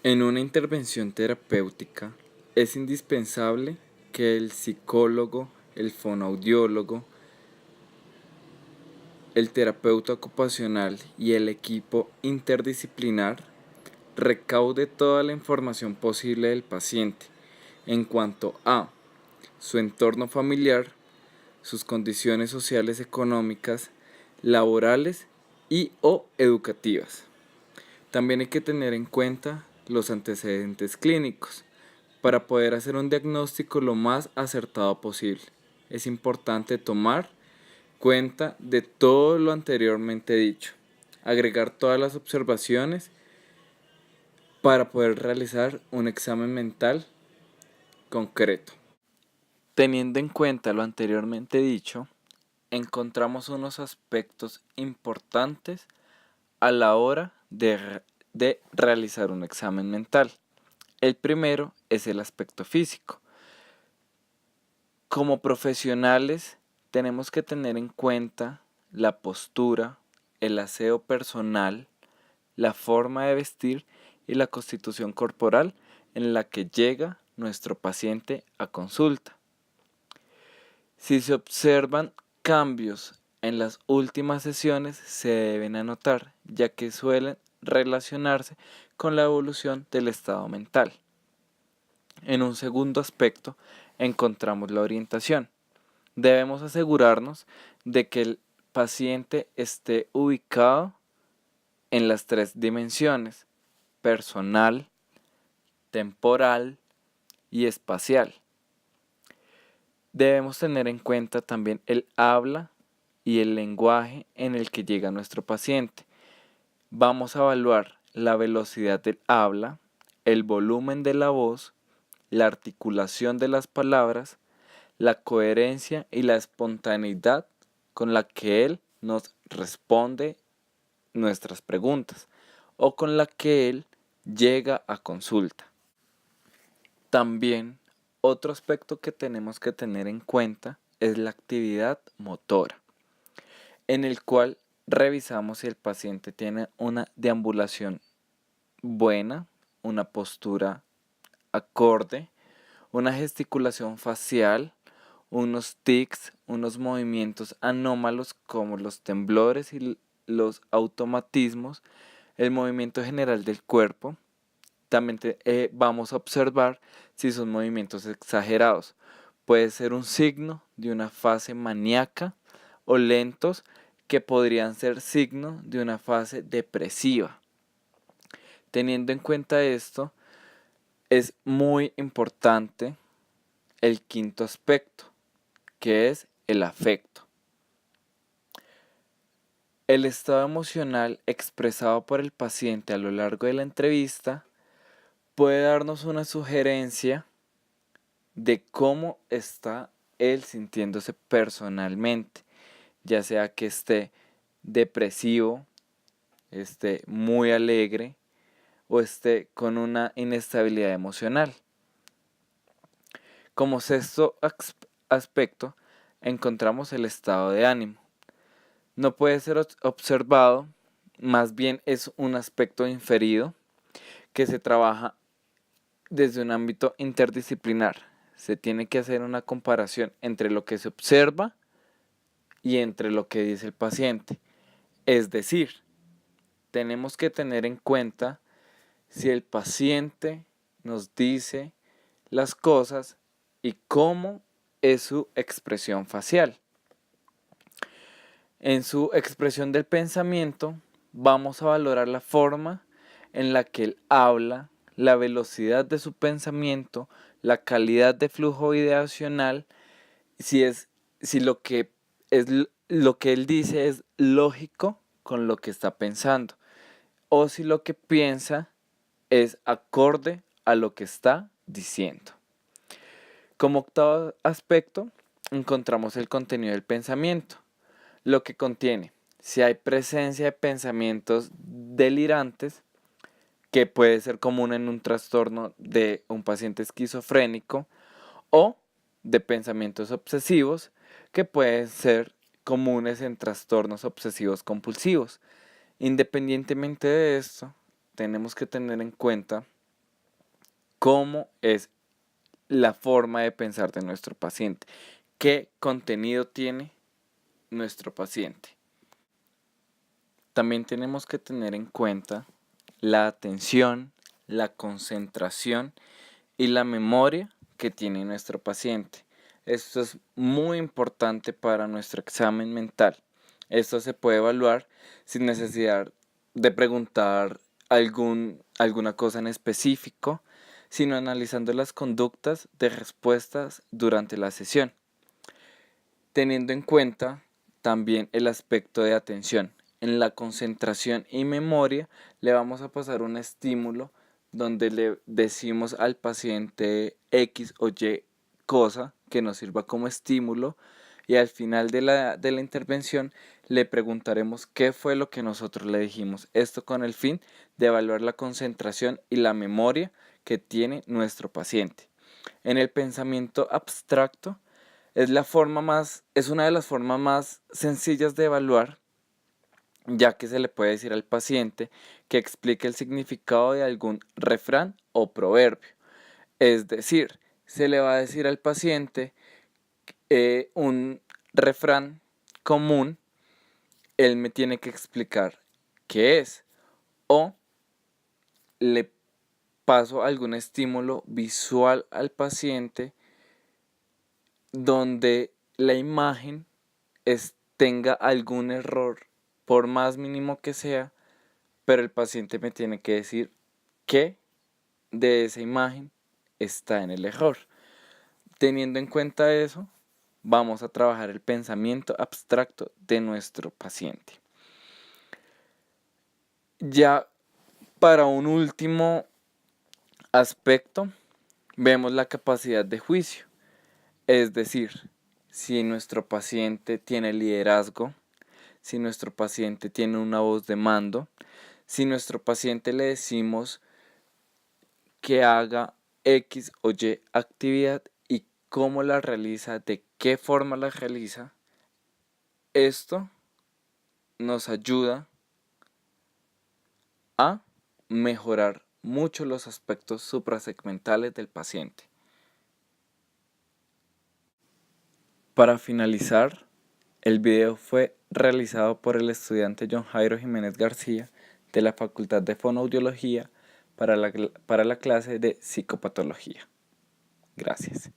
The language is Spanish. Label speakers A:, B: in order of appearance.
A: En una intervención terapéutica es indispensable que el psicólogo, el fonoaudiólogo, el terapeuta ocupacional y el equipo interdisciplinar recaude toda la información posible del paciente en cuanto a su entorno familiar, sus condiciones sociales, económicas, laborales y o educativas. También hay que tener en cuenta los antecedentes clínicos para poder hacer un diagnóstico lo más acertado posible. Es importante tomar cuenta de todo lo anteriormente dicho, agregar todas las observaciones para poder realizar un examen mental concreto. Teniendo en cuenta lo anteriormente dicho, encontramos unos aspectos importantes a la hora de realizar un examen mental. El primero es el aspecto físico. Como profesionales tenemos que tener en cuenta la postura, el aseo personal, la forma de vestir y la constitución corporal en la que llega nuestro paciente a consulta. Si se observan cambios en las últimas sesiones, se deben anotar, ya que suelen relacionarse con la evolución del estado mental. En un segundo aspecto, encontramos la orientación. Debemos asegurarnos de que el paciente esté ubicado en las tres dimensiones: personal, temporal y espacial. Debemos tener en cuenta también el habla y el lenguaje en el que llega nuestro paciente. Vamos a evaluar la velocidad del habla, el volumen de la voz, la articulación de las palabras, la coherencia y la espontaneidad con la que él nos responde nuestras preguntas o con la que él llega a consulta. También otro aspecto que tenemos que tener en cuenta es la actividad motora, en el cual revisamos si el paciente tiene una deambulación buena, una postura acorde, una gesticulación facial, unos tics, unos movimientos anómalos como los temblores y los automatismos, el movimiento general del cuerpo. También vamos a observar si son movimientos exagerados. Puede ser un signo de una fase maníaca o lentos que podrían ser signo de una fase depresiva. Teniendo en cuenta esto, es muy importante el quinto aspecto, que es el afecto. El estado emocional expresado por el paciente a lo largo de la entrevista puede darnos una sugerencia de cómo está él sintiéndose personalmente, ya sea que esté depresivo, esté muy alegre o esté con una inestabilidad emocional. Como sexto aspecto, encontramos el estado de ánimo. No puede ser observado, más bien es un aspecto inferido que se trabaja desde un ámbito interdisciplinar. Se tiene que hacer una comparación entre lo que se observa y entre lo que dice el paciente. Es decir, tenemos que tener en cuenta si el paciente nos dice las cosas y cómo es su expresión facial. En su expresión del pensamiento, vamos a valorar la forma en la que él habla, la velocidad de su pensamiento, la calidad de flujo ideacional, si lo que él dice es lógico con lo que está pensando, o si lo que piensa es acorde a lo que está diciendo. Como octavo aspecto, encontramos el contenido del pensamiento, lo que contiene si hay presencia de pensamientos delirantes, que puede ser común en un trastorno de un paciente esquizofrénico, o de pensamientos obsesivos, que pueden ser comunes en trastornos obsesivos compulsivos. Independientemente de esto, tenemos que tener en cuenta cómo es la forma de pensar de nuestro paciente, qué contenido tiene nuestro paciente. También tenemos que tener en cuenta la atención, la concentración y la memoria que tiene nuestro paciente. Esto es muy importante para nuestro examen mental. Esto se puede evaluar sin necesidad de preguntar alguna cosa en específico, sino analizando las conductas de respuestas durante la sesión, teniendo en cuenta también el aspecto de atención. En la concentración y memoria le vamos a pasar un estímulo donde le decimos al paciente X o Y cosa que nos sirva como estímulo, y al final de la intervención le preguntaremos qué fue lo que nosotros le dijimos. Esto con el fin de evaluar la concentración y la memoria que tiene nuestro paciente. En el pensamiento abstracto es una de las formas más sencillas de evaluar, ya que se le puede decir al paciente que explique el significado de algún refrán o proverbio. Es decir, se le va a decir al paciente un refrán común, él me tiene que explicar qué es, o le paso algún estímulo visual al paciente donde la imagen tenga algún error, por más mínimo que sea, pero el paciente me tiene que decir qué de esa imagen está en el error. Teniendo en cuenta eso, vamos a trabajar el pensamiento abstracto de nuestro paciente. Ya para un último aspecto, vemos la capacidad de juicio. Es decir, si nuestro paciente tiene liderazgo, si nuestro paciente tiene una voz de mando, si nuestro paciente le decimos que haga X o Y actividad y cómo la realiza, de qué forma la realiza, esto nos ayuda a mejorar mucho los aspectos suprasegmentales del paciente. Para finalizar, el video fue realizado por el estudiante John Jairo Jiménez García de la Facultad de Fonoaudiología para la clase de Psicopatología. Gracias.